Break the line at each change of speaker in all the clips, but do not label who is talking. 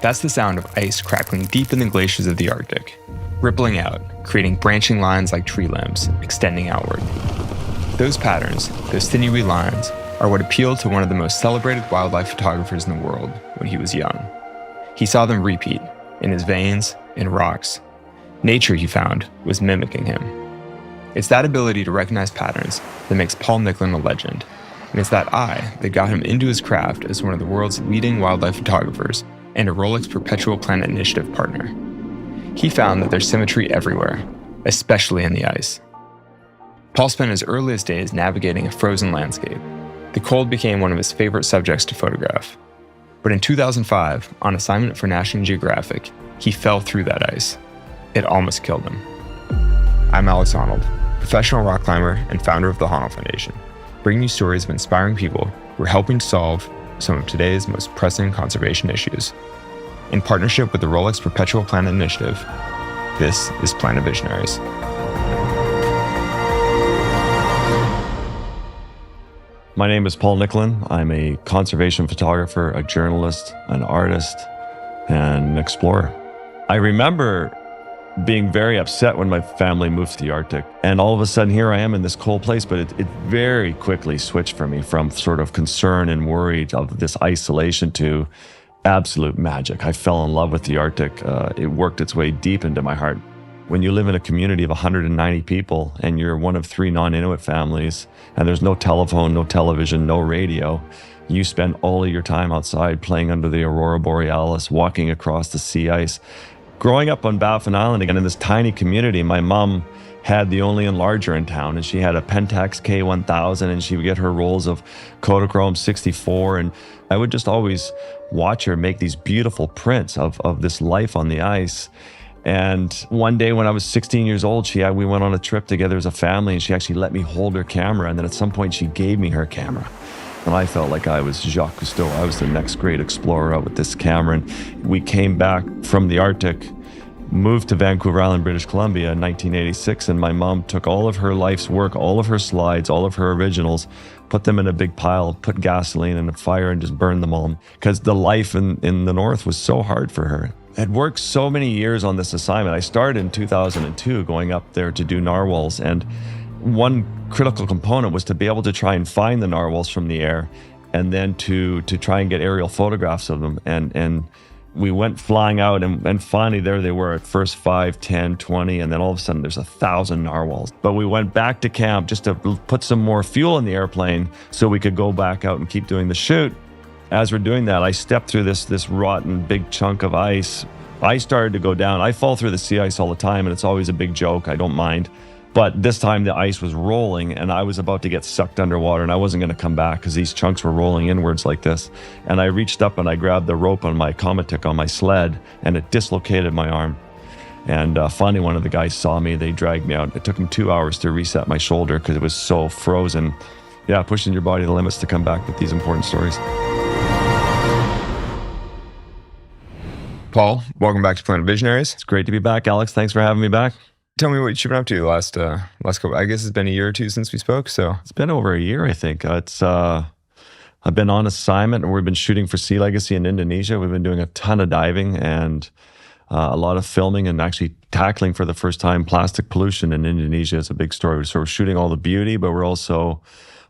That's the sound of ice crackling deep in the glaciers of the Arctic, rippling out, creating branching lines like tree limbs, extending outward. Those patterns, those sinewy lines, are what appealed to one of the most celebrated wildlife photographers in the world when he was young. He saw them repeat, in his veins, in rocks. Nature, he found, was mimicking him. It's that ability to recognize patterns that makes Paul Nicklen a legend, and it's that eye that got him into his craft as one of the world's leading wildlife photographers and a Rolex Perpetual Planet Initiative partner. He found that there's symmetry everywhere, especially in the ice. Paul spent his earliest days navigating a frozen landscape. The cold became one of his favorite subjects to photograph. But in 2005, on assignment for National Geographic, he fell through that ice. It almost killed him. I'm Alex Honnold, professional rock climber and founder of the Honnold Foundation, bringing you stories of inspiring people who are helping to solve some of today's most pressing conservation issues. In partnership with the Rolex Perpetual Planet Initiative, this is Planet Visionaries.
My name is Paul Nicklen. I'm a conservation photographer, a journalist, an artist, and an explorer. I remember being very upset when my family moved to the Arctic. And all of a sudden, here I am in this cold place, but it very quickly switched for me from sort of concern and worry of this isolation to absolute magic. I fell in love with the Arctic. It worked its way deep into my heart. When you live in a community of 190 people and you're one of 3 non-Inuit families and there's no telephone, no television, no radio, you spend all of your time outside playing under the Aurora Borealis, walking across the sea ice. Growing up on Baffin Island, again in this tiny community, my mom had the only enlarger in town, and she had a Pentax K1000, and she would get her rolls of Kodachrome 64, and I would just always watch her make these beautiful prints of this life on the ice. And one day when I was 16 years old, we went on a trip together as a family, and she actually let me hold her camera, and then at some point she gave me her camera. And I felt like I was Jacques Cousteau. I was the next great explorer out with this camera. And we came back from the Arctic, moved to Vancouver Island, British Columbia in 1986. And my mom took all of her life's work, all of her slides, all of her originals, put them in a big pile, put gasoline in a fire and just burned them all. Because the life in the North was so hard for her. I had worked so many years on this assignment. I started in 2002 going up there to do narwhals. And one critical component was to be able to try and find the narwhals from the air and then to try and get aerial photographs of them. And we went flying out and finally there they were at first 5, 10, 20, and then all of a sudden there's 1,000 narwhals. But we went back to camp just to put some more fuel in the airplane so we could go back out and keep doing the shoot. As we're doing that, I stepped through this rotten big chunk of ice. I started to go down. I fall through the sea ice all the time and it's always a big joke. I don't mind. But this time the ice was rolling and I was about to get sucked underwater and I wasn't going to come back because these chunks were rolling inwards like this. And I reached up and I grabbed the rope on my Comatic on my sled and it dislocated my arm. And finally one of the guys saw me, they dragged me out. It took them 2 hours to reset my shoulder because it was so frozen. Yeah, pushing your body to the limits to come back with these important stories.
Paul, welcome back to Planet Visionaries.
It's great to be back, Alex. Thanks for having me back.
Tell me what you've been up to the last couple. I guess it's been a year or two since we spoke. So
it's been over a year, I think. I've been on assignment, and we've been shooting for Sea Legacy in Indonesia. We've been doing a ton of diving and a lot of filming, and actually tackling for the first time plastic pollution in Indonesia is a big story. So we're shooting all the beauty, but we're also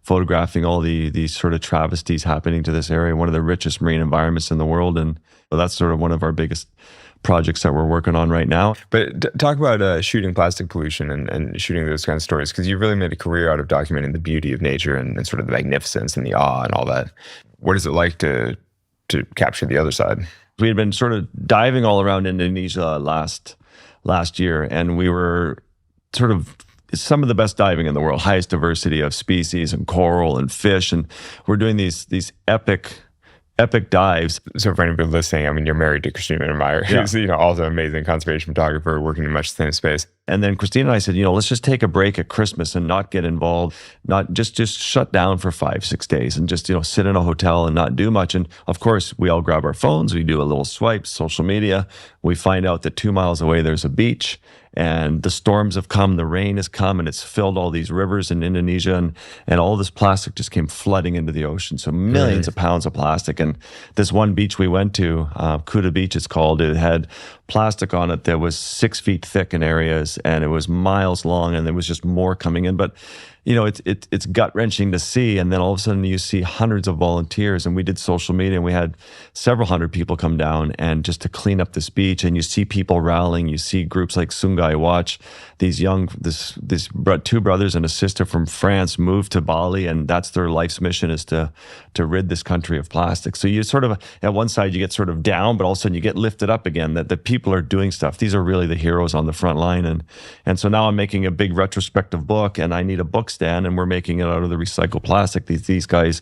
photographing all the sort of travesties happening to this area, one of the richest marine environments in the world, and that's sort of one of our biggest projects that we're working on right now.
But talk about shooting plastic pollution and shooting those kinds of stories, because you've really made a career out of documenting the beauty of nature and sort of the magnificence and the awe and all that. What is it like to capture the other side?
We had been sort of diving all around Indonesia last year, and we were sort of some of the best diving in the world, highest diversity of species and coral and fish, and we're doing these epic dives.
So for anybody listening, I mean, you're married to Christina Meyer, who's also an amazing conservation photographer working in much the same space.
And then Christina and I said, let's just take a break at Christmas and not get involved, not just shut down for 5-6 days and just sit in a hotel and not do much. And of course, we all grab our phones, we do a little swipe, social media. We find out that 2 miles away there's a beach, and the storms have come, the rain has come, and it's filled all these rivers in Indonesia, and all this plastic just came flooding into the ocean. So millions of pounds of plastic. And this one beach we went to, Kuta Beach it's called, it had plastic on it that was 6 feet thick in areas, and it was miles long, and there was just more coming in. But it's gut-wrenching to see, and then all of a sudden you see hundreds of volunteers, and we did social media, and we had several hundred people come down and just to clean up this beach, and you see people rallying, you see groups like Sungai Watch, these two brothers and a sister from France moved to Bali, and that's their life's mission, is to rid this country of plastic. So you sort of, at one side you get sort of down, but all of a sudden you get lifted up again, that the people are doing stuff. These are really the heroes on the front line, and so now I'm making a big retrospective book, and I need a book stand, and we're making it out of the recycled plastic. These guys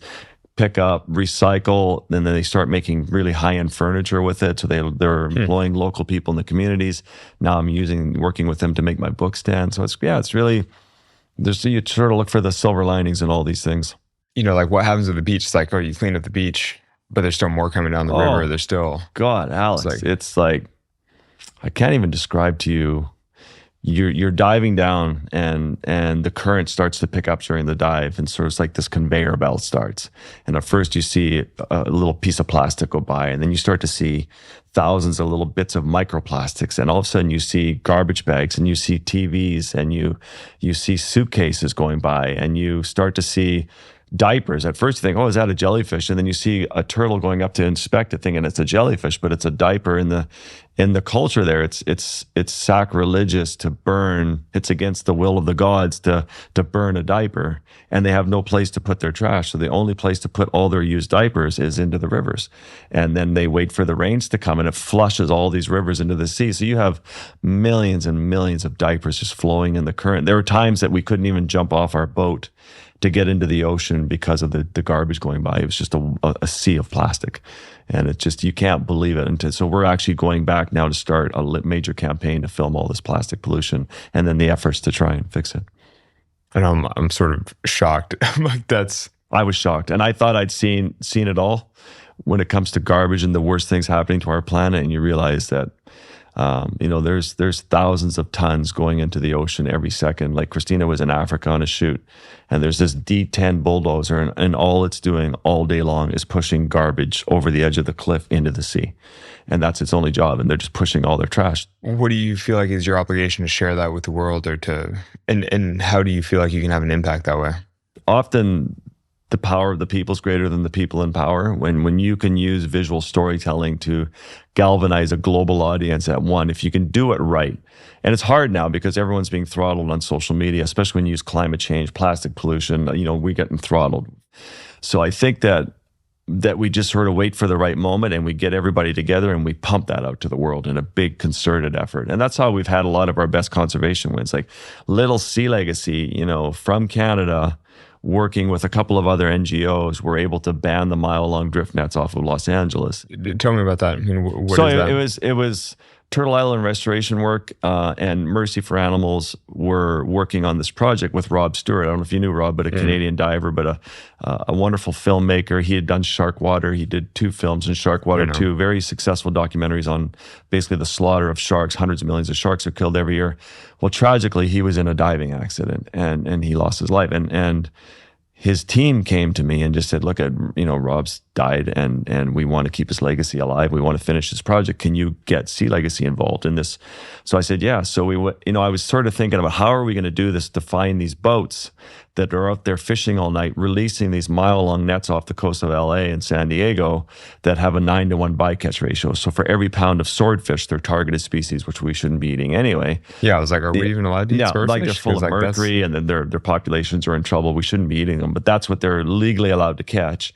pick up, recycle, and then they start making really high-end furniture with it. So they're employing local people in the communities. Now I'm working with them to make my book stand. So it's really, you sort of look for the silver linings in all these things.
Like what happens at the beach? It's like, oh, you clean up the beach, but there's still more coming down the river. There's still,
God, Alex, it's like I can't even describe to you. You're diving down, and the current starts to pick up during the dive, and sort of like this conveyor belt starts. And at first you see a little piece of plastic go by, and then you start to see thousands of little bits of microplastics, and all of a sudden you see garbage bags, and you see TVs, and you see suitcases going by, and you start to see diapers. At first you think, oh, is that a jellyfish? And then you see a turtle going up to inspect it, thinking it's a jellyfish, but it's a diaper. In the culture there, it's sacrilegious to burn. It's against the will of the gods to burn a diaper, and they have no place to put their trash. So the only place to put all their used diapers is into the rivers. And then they wait for the rains to come, and it flushes all these rivers into the sea. So you have millions and millions of diapers just flowing in the current. There were times that we couldn't even jump off our boat to get into the ocean because of the garbage going by. It was just a sea of plastic. And it just, you can't believe it. And so we're actually going back now to start a major campaign to film all this plastic pollution, and then the efforts to try and fix it.
And I'm sort of shocked.
I was shocked. And I thought I'd seen it all when it comes to garbage and the worst things happening to our planet. And you realize that there's thousands of tons going into the ocean every second. Like Christina was in Africa on a shoot, and there's this D10 bulldozer, and all it's doing all day long is pushing garbage over the edge of the cliff into the sea. And that's its only job, and they're just pushing all their trash.
What do you feel like is your obligation to share that with the world, or and how do you feel like you can have an impact that way?
Often the power of the people is greater than the people in power. When you can use visual storytelling to galvanize a global audience at one, if you can do it right. And it's hard now because everyone's being throttled on social media, especially when you use climate change, plastic pollution, we're getting throttled. So I think that we just sort of wait for the right moment, and we get everybody together and we pump that out to the world in a big concerted effort. And that's how we've had a lot of our best conservation wins, like Little Sea Legacy, from Canada, working with a couple of other NGOs, were able to ban the mile-long drift nets off of Los Angeles.
Tell me about that. What
so
is that?
It was Turtle Island restoration work, and Mercy for Animals were working on this project with Rob Stewart. I don't know if you knew Rob, but a Canadian diver, but a wonderful filmmaker. He had done Sharkwater. He did 2 films in Sharkwater, 2 very successful documentaries on basically the slaughter of sharks. Hundreds of millions of sharks are killed every year. Well, tragically, he was in a diving accident, and he lost his life. And his team came to me and just said, look, Rob's died, and we want to keep his legacy alive. We want to finish this project. Can you get Sea Legacy involved in this? So I said, yeah. So I was sort of thinking about, how are we going to do this to find these boats that are out there fishing all night, releasing these mile-long nets off the coast of LA and San Diego that have a 9-to-1 bycatch ratio. So for every pound of swordfish, they're targeted species, which we shouldn't be eating anyway.
Yeah, I was like, are we even allowed to eat swordfish?
Like they're full of mercury, and then their populations are in trouble. We shouldn't be eating them, but that's what they're legally allowed to catch.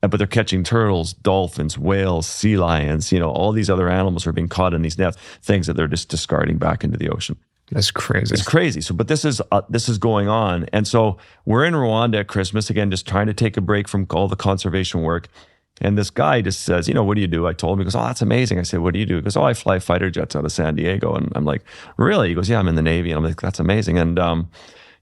But they're catching turtles, dolphins, whales, sea lions, all these other animals are being caught in these nets, things that they're just discarding back into the ocean.
That's crazy.
It's crazy. So, but this is going on. And so we're in Rwanda at Christmas, again, just trying to take a break from all the conservation work. And this guy just says, what do you do? I told him. He goes, oh, that's amazing. I said, what do you do? He goes, oh, I fly fighter jets out of San Diego. And I'm like, really? He goes, yeah, I'm in the Navy. And I'm like, that's amazing. And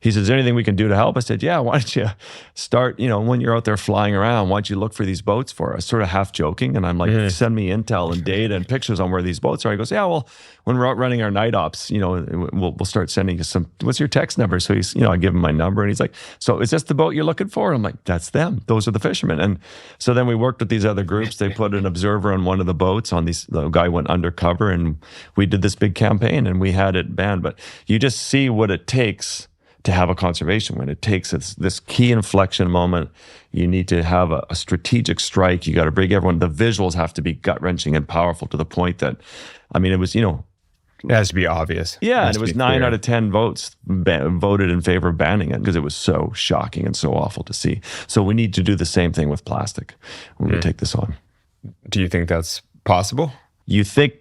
he says, "Is there anything we can do to help?" I said, "Yeah, why don't you start, when you're out there flying around, why don't you look for these boats for us?" Sort of half joking. And I'm like, "Send me intel and data and pictures on where these boats are." He goes, "Yeah, well, when we're out running our night ops, we'll start sending you some, what's your text number?" So he's, I give him my number, and he's like, "So is this the boat you're looking for?" I'm like, "That's them. Those are the fishermen." And so then we worked with these other groups. They put an observer on one of the boats the guy went undercover, and we did this big campaign, and we had it banned. But you just see what it takes to have a conservation win. It takes this key inflection moment. You need to have a strategic strike. You got to bring everyone. The visuals have to be gut-wrenching and powerful to the point that, it was,
it has to be obvious.
Yeah, and it was 9 out of 10 votes voted in favor of banning it because it was so shocking and so awful to see. So we need to do the same thing with plastic when we take this on.
Do you think that's possible?
You think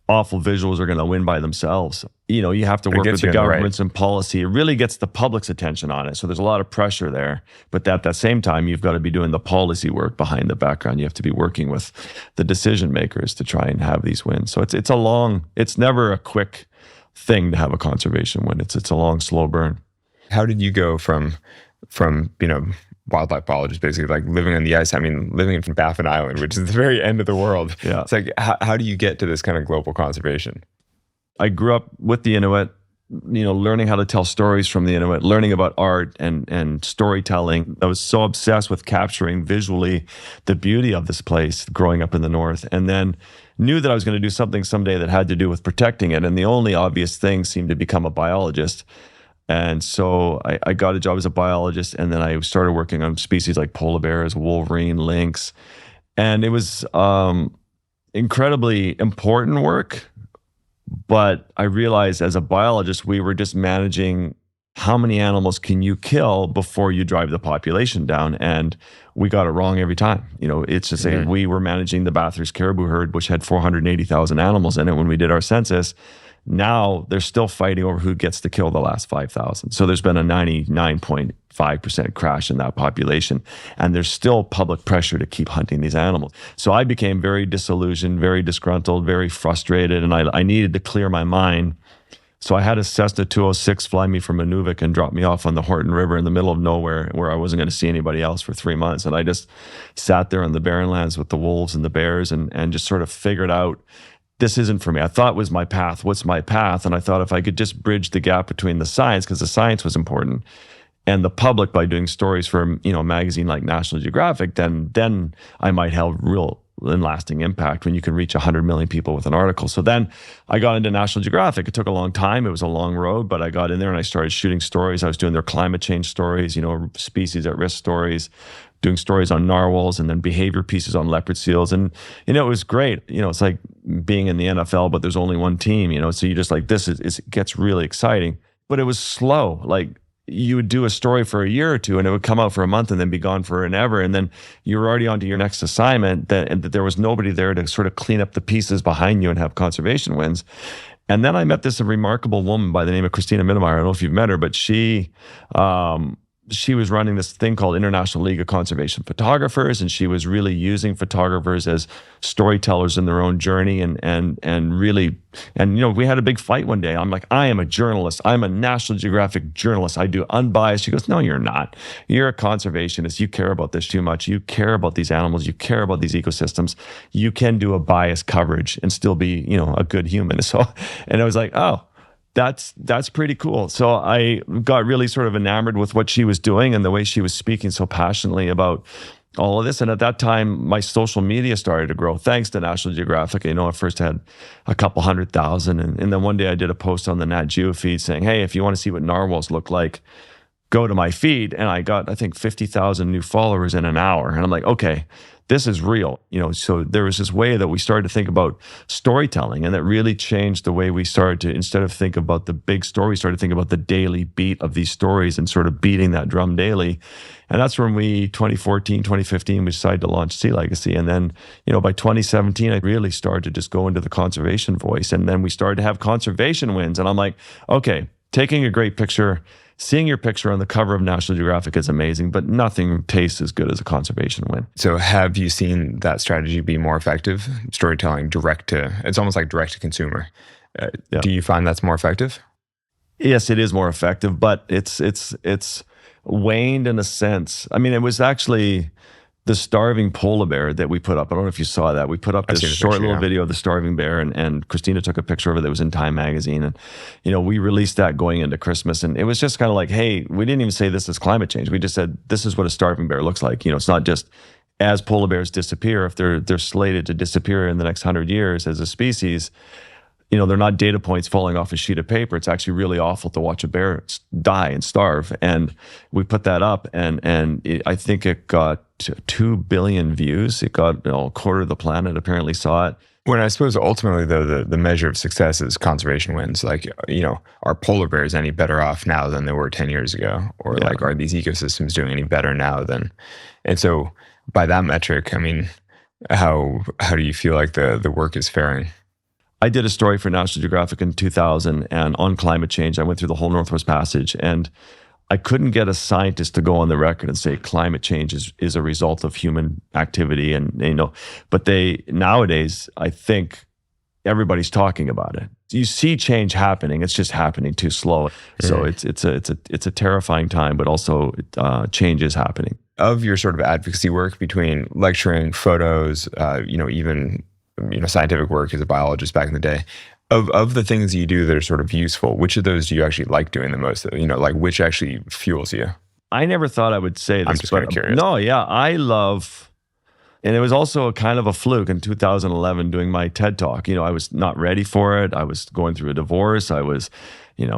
awful visuals are going to win by themselves. You have to work with the governments and policy. It really gets the public's attention on it. So there's a lot of pressure there. But at that same time, you've got to be doing the policy work behind the background. You have to be working with the decision makers to try and have these wins. So it's never a quick thing to have a conservation win. It's a long, slow burn.
How did you go from wildlife biologist, basically, like living on the ice, living in Baffin Island, which is the very end of the world.
Yeah.
It's like, how do you get to this kind of global conservation?
I grew up with the Inuit, learning how to tell stories from the Inuit, learning about art and storytelling. I was so obsessed with capturing visually the beauty of this place growing up in the North, and then knew that I was going to do something someday that had to do with protecting it. And the only obvious thing seemed to become a biologist. And so I got a job as a biologist, and then I started working on species like polar bears, wolverine, lynx. And it was incredibly important work. But I realized as a biologist, we were just managing how many animals can you kill before you drive the population down. And we got it wrong every time. It's to say we were managing the Bathurst caribou herd, which had 480,000 animals in it when we did our census. Now they're still fighting over who gets to kill the last 5,000. So there's been a 99.5% crash in that population. And there's still public pressure to keep hunting these animals. So I became very disillusioned, very disgruntled, very frustrated. And I needed to clear my mind. So I had a Cessna 206 fly me from Inuvik and drop me off on the Horton River in the middle of nowhere where I wasn't going to see anybody else for 3 months. And I just sat there on the barren lands with the wolves and the bears and just sort of figured out, this isn't for me. I thought it was my path. What's my path? And I thought if I could just bridge the gap between the science, because the science was important, and the public by doing stories for a magazine like National Geographic, then I might have real and lasting impact when you can reach 100 million people with an article. So then I got into National Geographic. It took a long time. It was a long road, but I got in there and I started shooting stories. I was doing their climate change stories, species at risk stories, doing stories on narwhals, and then behavior pieces on leopard seals. And, it was great. It's like being in the NFL, but there's only one team, so you just like, it gets really exciting, but it was slow. Like you would do a story for a year or two and it would come out for a month and then be gone for an ever. And then you were already on to your next assignment and that there was nobody there to sort of clean up the pieces behind you and have conservation wins. And then I met this remarkable woman by the name of Christina Mittermeier. I don't know if you've met her, but she was running this thing called International League of Conservation Photographers, and she was really using photographers as storytellers in their own journey and really, we had a big fight one day. I'm like, I am a journalist. I'm a National Geographic journalist. I do unbiased. She goes, no, you're not. You're a conservationist. You care about this too much. You care about these animals. You care about these ecosystems. You can do a biased coverage and still be, a good human. So, and I was like, oh, that's pretty cool. So I got really sort of enamored with what she was doing and the way she was speaking so passionately about all of this. And at that time, my social media started to grow, thanks to National Geographic. I first had a couple 100,000. And then one day I did a post on the Nat Geo feed saying, hey, if you want to see what narwhals look like, go to my feed. And I got, I think, 50,000 new followers in an hour. And I'm like, okay, this is real. So there was this way that we started to think about storytelling, and that really changed the way we started to, instead of think about the big story, started to think about the daily beat of these stories and sort of beating that drum daily. And that's when 2014, 2015, we decided to launch Sea Legacy. And then, by 2017, I really started to just go into the conservation voice. And then we started to have conservation wins. And I'm like, okay, taking a great picture, seeing your picture on the cover of National Geographic is amazing, but nothing tastes as good as a conservation win.
So have you seen that strategy be more effective? Storytelling it's almost like direct to consumer.
Yeah.
Do you find that's more effective?
Yes, it is more effective, but it's waned in a sense. I mean, it was actually the starving polar bear that we put up. I don't know if you saw that. We put up this short little video of the starving bear, and Christina took a picture of it that was in Time magazine. And, we released that going into Christmas. And it was just kind of like, hey, we didn't even say this is climate change. We just said, this is what a starving bear looks like. It's not just as polar bears disappear, if they're slated to disappear in the next 100 years as a species, they're not data points falling off a sheet of paper. It's actually really awful to watch a bear die and starve. And we put that up, and I think it got 2 billion views. It got a quarter of the planet apparently saw it.
When I suppose ultimately, though, the measure of success is conservation wins. Like, are polar bears any better off now than they were 10 years ago? Or like, are these ecosystems doing any better now than? And so by that metric, I mean, how do you feel like the work is faring?
I did a story for National Geographic in 2000 and on climate change. I went through the whole Northwest Passage, and I couldn't get a scientist to go on the record and say climate change is a result of human activity. And, but nowadays, I think everybody's talking about it. You see change happening. It's just happening too slow. So it's a terrifying time, but also change is happening.
Of your sort of advocacy work between lecturing, photos, even scientific work as a biologist back in the day, of the things you do that are sort of useful, which of those do you actually like doing the most? Like which actually fuels you?
I never thought I would say this.
I'm just kind of curious.
No, yeah, I love, and it was also kind of a fluke in 2011 doing my TED Talk. I was not ready for it. I was going through a divorce. I was,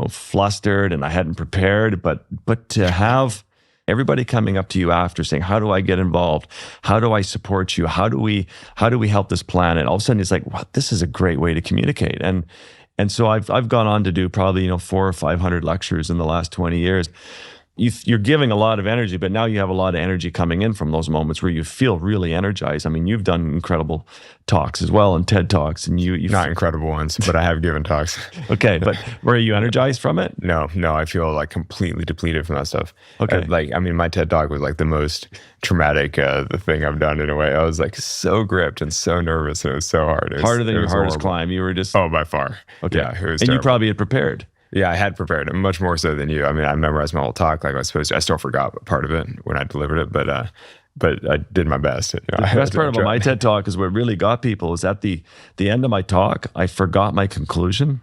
flustered, and I hadn't prepared. But to have everybody coming up to you after saying, how do I get involved? How do I support you? How do we help this planet? All of a sudden it's like, wow, this is a great way to communicate. And so I've gone on to do probably, 400 or 500 lectures in the last 20 years. You're giving a lot of energy, but now you have a lot of energy coming in from those moments where you feel really energized. I mean, you've done incredible talks as well, and TED Talks, and you've
not incredible ones, but I have given talks.
Okay, but were you energized from it?
No, I feel like completely depleted from that stuff.
Okay.
My TED Talk was like the most traumatic the thing I've done in a way. I was like so gripped and so nervous, and it was so hard.
Harder than your hardest climb. You were just...
Oh, by far.
Okay.
Yeah, it was
and
terrible.
You probably had prepared.
Yeah, I had prepared, much more so than you. I mean, I memorized my whole talk like I was supposed to. I still forgot part of it when I delivered it, but I did my best.
The best part about my TED Talk is what really got people is at the end of my talk, I forgot my conclusion,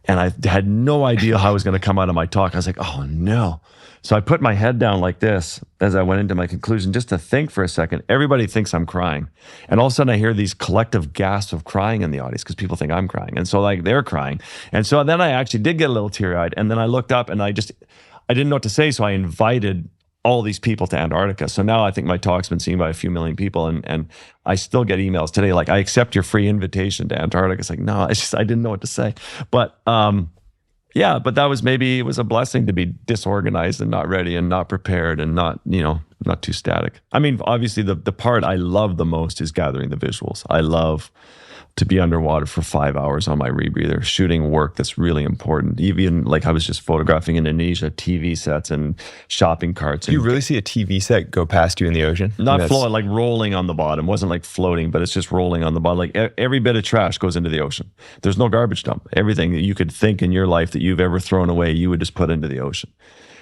and I had no idea how I was going to come out of my talk. I was like, oh no. So I put my head down like this as I went into my conclusion, just to think for a second. Everybody thinks I'm crying. And all of a sudden I hear these collective gasps of crying in the audience because people think I'm crying. And so like they're crying. And so then I actually did get a little teary-eyed. And then I looked up and I didn't know what to say. So I invited all these people to Antarctica. So now I think my talk's been seen by a few million people. And I still get emails today like, I accept your free invitation to Antarctica. It's like, no, I didn't know what to say. But yeah, but it was a blessing to be disorganized and not ready and not prepared and not too static. I mean, obviously the part I love the most is gathering the visuals. I love to be underwater for 5 hours on my rebreather, shooting work that's really important. Even like I was just photographing in Indonesia, TV sets and shopping carts.
Do you really see a TV set go past you in the ocean?
Not floating, like rolling on the bottom. It wasn't like floating, but it's just rolling on the bottom. Like every bit of trash goes into the ocean. There's no garbage dump. Everything that you could think in your life that you've ever thrown away, you would just put into the ocean.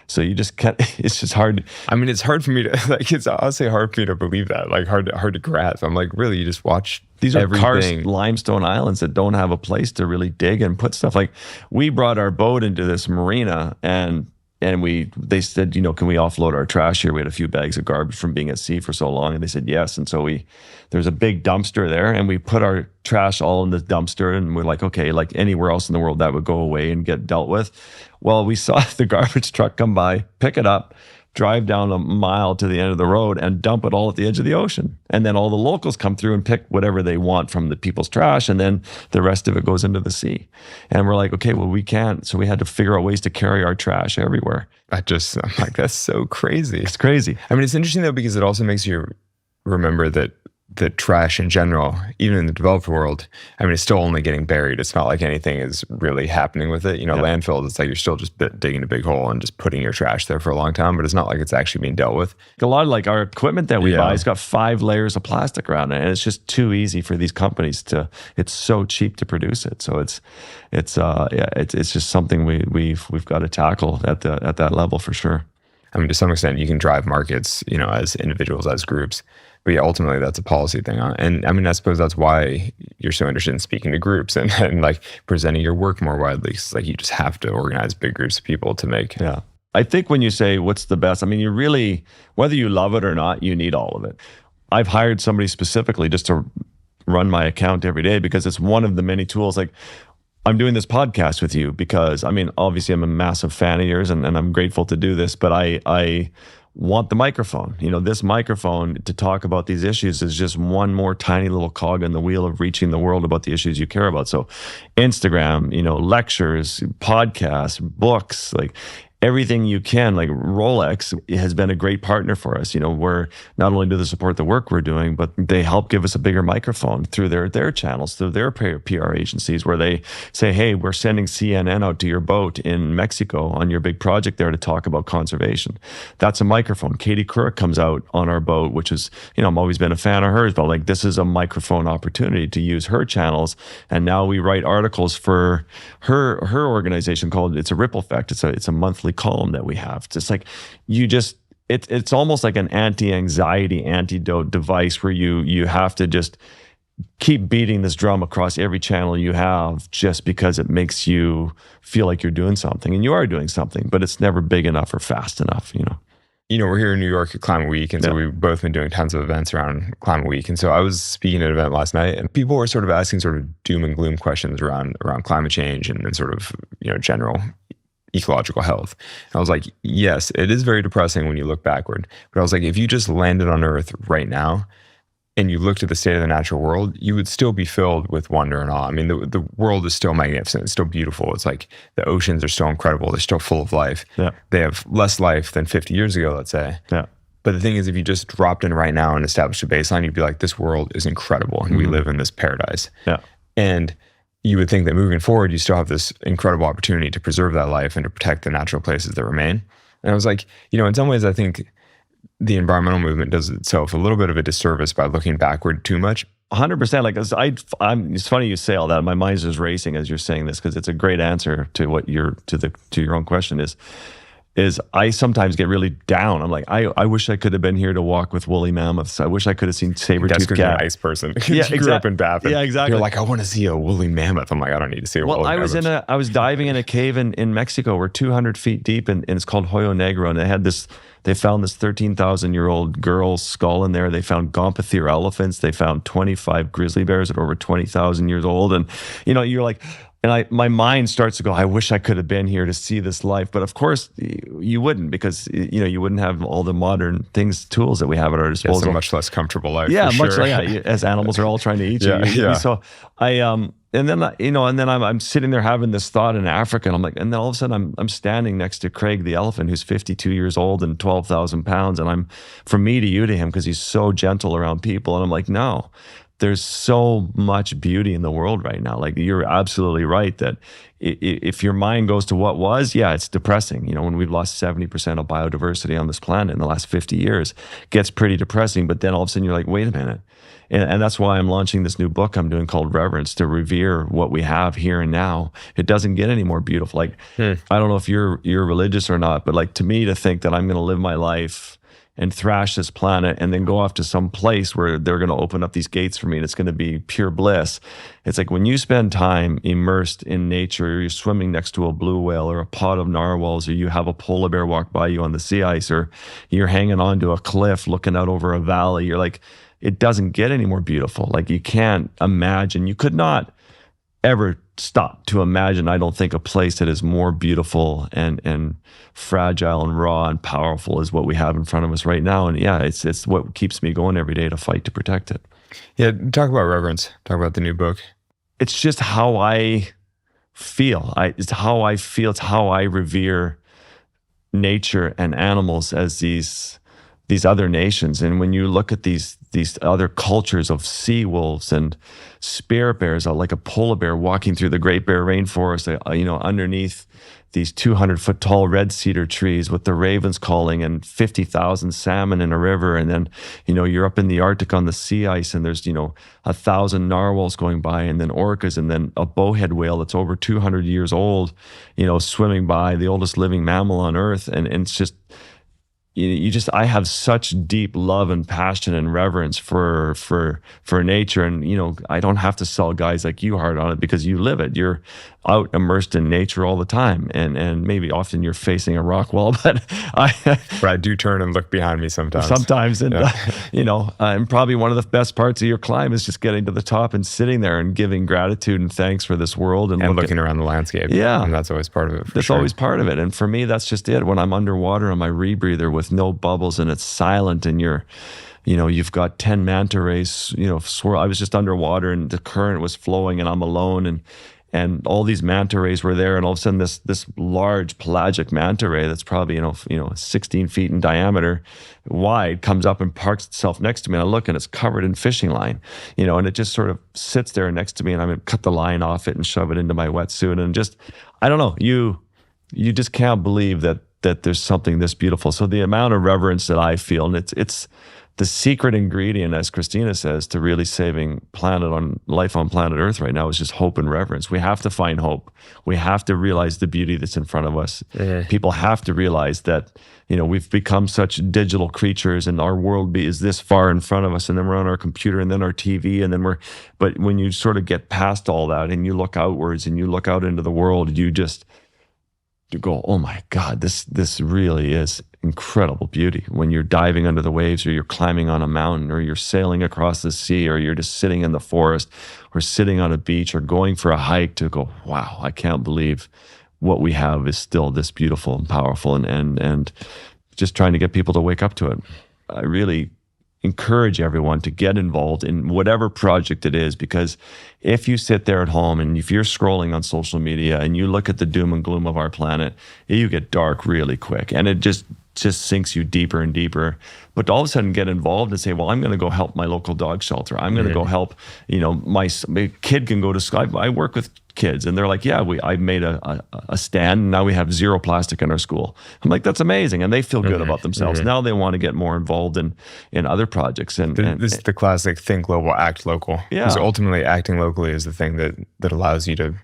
So you just can't, it's just hard.
I mean, it's hard for me to, like, it's honestly hard for me to believe that, like hard to grasp. I'm like, really, you just watch
these are
everything.
karst limestone islands that don't have a place to really dig and put stuff. Like we brought our boat into this marina and they said, can we offload our trash here? We had a few bags of garbage from being at sea for so long. And they said, yes. And so there's a big dumpster there and we put our trash all in the dumpster and we're like, okay, like anywhere else in the world that would go away and get dealt with. Well, we saw the garbage truck come by, pick it up, drive down a mile to the end of the road and dump it all at the edge of the ocean. And then all the locals come through and pick whatever they want from the people's trash. And then the rest of it goes into the sea. And we're like, okay, well, we can't. So we had to figure out ways to carry our trash everywhere.
I'm like, that's so crazy.
It's crazy.
I mean, it's interesting though, because it also makes you remember that the trash in general, even in the developed world, I mean, it's still only getting buried. It's not like anything is really happening with it. Landfills, it's like you're still just digging a big hole and just putting your trash there for a long time, but it's not like it's actually being dealt with.
A lot of like our equipment that we buy, it's got 5 layers of plastic around it, and it's just too easy for these companies it's so cheap to produce it. So it's just something we've got to tackle at that level for sure.
I mean, to some extent, you can drive markets, as individuals, as groups. But yeah, ultimately, that's a policy thing. And I mean, I suppose that's why you're so interested in speaking to groups and like presenting your work more widely. It's like you just have to organize big groups of people to make.
Yeah. I think when you say what's the best, I mean, you really, whether you love it or not, you need all of it. I've hired somebody specifically just to run my account every day because it's one of the many tools. Like, I'm doing this podcast with you because, I mean, obviously I'm a massive fan of yours and I'm grateful to do this, but I want the microphone. This microphone to talk about these issues is just one more tiny little cog in the wheel of reaching the world about the issues you care about. So Instagram, lectures, podcasts, books, like everything you can. Like Rolex has been a great partner for us. Where not only do they support the work we're doing, but they help give us a bigger microphone through their channels, through their PR agencies, where they say, hey, we're sending CNN out to your boat in Mexico on your big project there to talk about conservation. That's a microphone. Katie Couric comes out on our boat, which is, I've always been a fan of hers, but like this is a microphone opportunity to use her channels. And now we write articles for her organization called It's a Ripple Effect. It's a monthly column that we have. It's like it's almost like an anti-anxiety antidote device where you have to just keep beating this drum across every channel you have just because it makes you feel like you're doing something, and you are doing something, but it's never big enough or fast enough.
We're here in New York at Climate Week, and so we've both been doing tons of events around Climate Week. And so I was speaking at an event last night, and people were sort of asking sort of doom and gloom questions around climate change and sort of general ecological health. And I was like, yes, it is very depressing when you look backward. But I was like, if you just landed on Earth right now and you looked at the state of the natural world, you would still be filled with wonder and awe. I mean, the world is still magnificent. It's still beautiful. It's like the oceans are still incredible. They're still full of life. Yeah. They have less life than 50 years ago, let's say. Yeah. But the thing is, if you just dropped in right now and established a baseline, you'd be like, this world is incredible and we live in this paradise. Yeah. And you would think that moving forward, you still have this incredible opportunity to preserve that life and to protect the natural places that remain. And I was like, in some ways, I think the environmental movement does itself a little bit of a disservice by looking backward too much.
100%. Like it's funny you say all that. My mind's just racing as you're saying this because it's a great answer to what to your own question is I sometimes get really down. I'm like, I wish I could have been here to walk with woolly mammoths. I wish I could have seen saber-toothed cat.
You're a nice person.
Yeah,
you grew up in Bath.
Yeah, exactly.
You're like, I want to see a woolly mammoth. I'm like, I don't need to see a woolly mammoth.
I was diving in a cave in Mexico. We're 200 feet deep, and it's called Hoyo Negro. And they found this 13,000-year-old girl's skull in there. They found Gomphotherium elephants. They found 25 grizzly bears that are over 20,000 years old. And you're like. And my mind starts to go, I wish I could have been here to see this life. But of course, you wouldn't, because you wouldn't have all the modern tools that we have at our disposal.
It's a much less comfortable life.
Yeah,
for
much
sure.
like as animals are all trying to eat you.
Yeah.
So and then I'm sitting there having this thought in Africa, and I'm like, and then all of a sudden I'm standing next to Craig the elephant, who's 52 years old and 12,000 pounds, and I'm from me to you to him because he's so gentle around people, and I'm like, no. There's so much beauty in the world right now. Like, you're absolutely right that if your mind goes to what was, it's depressing. When we've lost 70% of biodiversity on this planet in the last 50 years, it gets pretty depressing. But then all of a sudden you're like, wait a minute. And that's why I'm launching this new book I'm doing called Reverence, to revere what we have here and now. It doesn't get any more beautiful. Like, I don't know if you're religious or not, but like, to me, to think that I'm going to live my life and thrash this planet and then go off to some place where they're going to open up these gates for me and it's going to be pure bliss. It's like when you spend time immersed in nature, or you're swimming next to a blue whale or a pod of narwhals, or you have a polar bear walk by you on the sea ice, or you're hanging onto a cliff looking out over a valley, you're like, it doesn't get any more beautiful. Like, you can't imagine, you could not ever stop to imagine, I don't think, a place that is more beautiful and fragile and raw and powerful as what we have in front of us right now. And it's what keeps me going every day to fight to protect it.
Yeah, talk about Reverence. Talk about the new book.
It's just how I feel. It's how I feel. It's how I revere nature and animals as these these other nations. And when you look at these other cultures of sea wolves and spirit bears, like a polar bear walking through the Great Bear Rainforest, underneath these 200-foot tall red cedar trees with the ravens calling and 50,000 salmon in a river. And then, you're up in the Arctic on the sea ice and there's, 1,000 narwhals going by, and then orcas, and then a bowhead whale that's over 200 years old, swimming by, the oldest living mammal on Earth. And it's just, I have such deep love and passion and reverence for nature. And, I don't have to sell guys like you hard on it because you live it. You're out immersed in nature all the time. And maybe often you're facing a rock wall, but
I do turn and look behind me sometimes.
And, and probably one of the best parts of your climb is just getting to the top and sitting there and giving gratitude and thanks for this world. And
looking around the landscape.
Yeah.
And that's always part of it.
That's always part of it. And for me, that's just it. When I'm underwater on my rebreather with no bubbles and it's silent and you've got 10 manta rays, swirl. I was just underwater and the current was flowing and I'm alone and all these manta rays were there, and all of a sudden this large pelagic manta ray that's probably 16 feet in diameter wide comes up and parks itself next to me, and I look and it's covered in fishing line, and it just sort of sits there next to me, and I'm gonna cut the line off it and shove it into my wetsuit, and just, I don't know, you just can't believe that there's something this beautiful. So the amount of reverence that I feel, and it's the secret ingredient, as Christina says, to really saving life on planet Earth right now is just hope and reverence. We have to find hope. We have to realize the beauty that's in front of us. People have to realize that, we've become such digital creatures and our world is this far in front of us, and then we're on our computer and then our TV and then but when you sort of get past all that and you look outwards and you look out into the world, you go, oh my God, this really is incredible beauty. When you're diving under the waves, or you're climbing on a mountain, or you're sailing across the sea, or you're just sitting in the forest, or sitting on a beach, or going for a hike, to go, wow, I can't believe what we have is still this beautiful and powerful, and just trying to get people to wake up to it. I really encourage everyone to get involved in whatever project it is, because if you sit there at home and if you're scrolling on social media and you look at the doom and gloom of our planet, you get dark really quick, and it just sinks you deeper and deeper. But all of a sudden get involved and say, well, I'm going to go help my local dog shelter. I'm going to go help, my kid can go to school. I work with kids, and they're like, yeah, I made a stand, and now we have zero plastic in our school. I'm like, that's amazing. And they feel good about themselves. Now they want to get more involved in other projects. And
this is the classic think global, act local. Yeah. Because ultimately acting locally is the thing that allows you to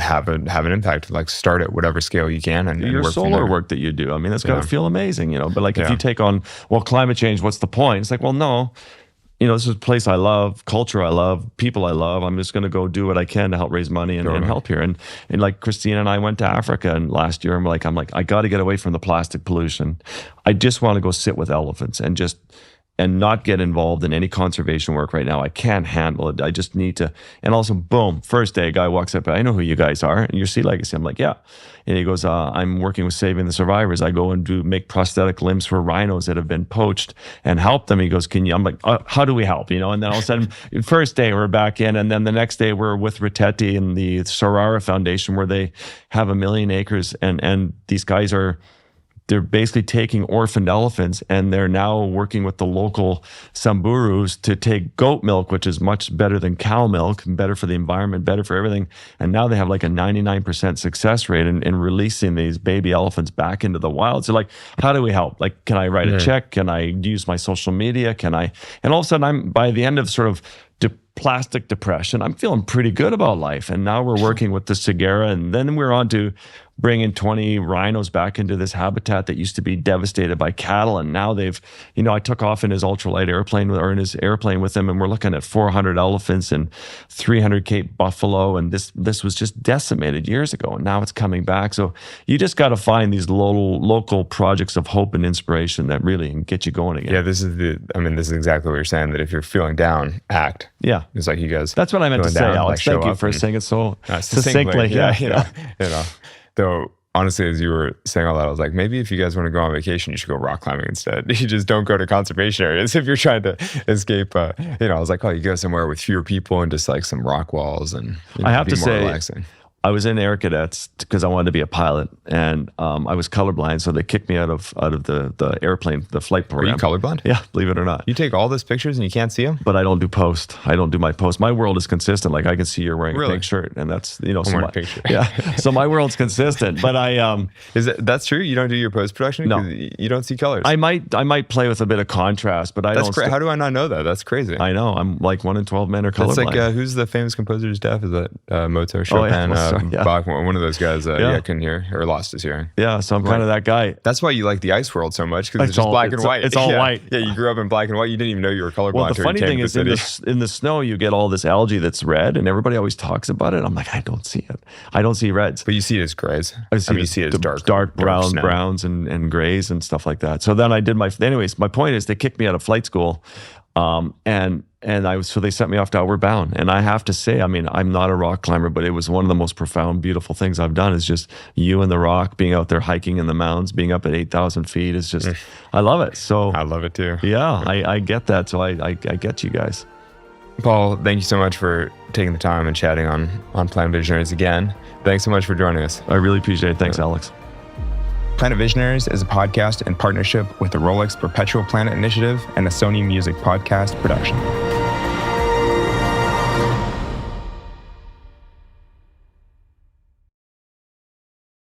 have an impact, like start at whatever scale you can. And
your
work
solar work that you do, I mean, that's got to feel amazing, but like if you take on, well, climate change, what's the point? It's like, well, no, this is a place I love, culture I love, people I love. I'm just going to go do what I can to help raise money and help here. And like Christina and I went to Africa and last year, I'm like, I got to get away from the plastic pollution. I just want to go sit with elephants and not get involved in any conservation work right now. I can't handle it. I just need to. And also, boom, first day, a guy walks up, I know who you guys are, and your Sea Legacy. I'm like, yeah. And he goes, I'm working with Saving the Survivors. I go and make prosthetic limbs for rhinos that have been poached and help them. He goes, can you? I'm like, how do we help? And then all of a sudden, first day we're back in, and then the next day we're with Riteti and the Sorara Foundation, where they have 1 million acres, and these guys they're basically taking orphaned elephants, and they're now working with the local Samburus to take goat milk, which is much better than cow milk, better for the environment, better for everything. And now they have like a 99% success rate in releasing these baby elephants back into the wild. So like, how do we help? Like, can I write a check? Can I use my social media? And all of a sudden by the end of sort of plastic depression, I'm feeling pretty good about life. And now we're working with the Segura, and then we're on to bringing 20 rhinos back into this habitat that used to be devastated by cattle. And now they've, I took off in his ultralight airplane in his airplane with him, and we're looking at 400 elephants and 300 Cape buffalo. And this was just decimated years ago, and now it's coming back. So you just got to find these local projects of hope and inspiration that really can get you going again.
Yeah, this is exactly what you're saying, that if you're feeling down, act.
Yeah.
It's like you guys.
That's what I meant to say,
down,
Alex. Thank you for saying it so succinctly.
Yeah. Though honestly, as you were saying all that, I was like, maybe if you guys want to go on vacation, you should go rock climbing instead. You just don't go to conservation areas if you're trying to escape. I was like, oh, you go somewhere with fewer people and just like some rock walls, and
I have to say,
relaxing.
I was in Air Cadets because I wanted to be a pilot, and I was colorblind, so they kicked me out of the airplane, the flight
Are
program.
you colorblind?
Yeah, believe it or not.
You take all those pictures and you can't see them?
But I don't do post. I don't do my post. My world is consistent. Like I can see you're wearing a pink shirt, and that's
I'm wearing a pink shirt.
Yeah, so my world's consistent. But
that's true? You don't do your post production?
No,
you don't see colors.
I might play with a bit of contrast, but I don't.
How do I not know that? That's crazy.
I know. I'm like 1 in 12 men are colorblind.
It's like who's the famous composer's deaf? Is that Mozart, Chopin, Bach? One of those guys. Couldn't hear or lost his hearing.
Yeah, so I'm kind of that guy.
That's why you like the ice world so much, because it's just black and white.
It's all white.
Yeah, you grew up in black and white. You didn't even know you were colorblind.
Well, the funny thing is, in the snow, you get all this algae that's red, and everybody always talks about it. I'm like, I don't see it. I don't see reds.
But you see it as grays.
You see it as dark browns and grays and stuff like that. So then I did anyways, my point is they kicked me out of flight school. So they sent me off to Outward Bound. And I have to say, I mean, I'm not a rock climber, but it was one of the most profound, beautiful things I've done is just you and the rock, being out there hiking in the mountains, being up at 8,000 feet is just, I love it. So
I love it too.
Yeah, I get that. So I get you guys.
Paul, thank you so much for taking the time and chatting on Planet Visionaries again. Thanks so much for joining us.
I really appreciate it. Thanks, Alex.
Planet Visionaries is a podcast in partnership with the Rolex Perpetual Planet Initiative and a Sony Music podcast production.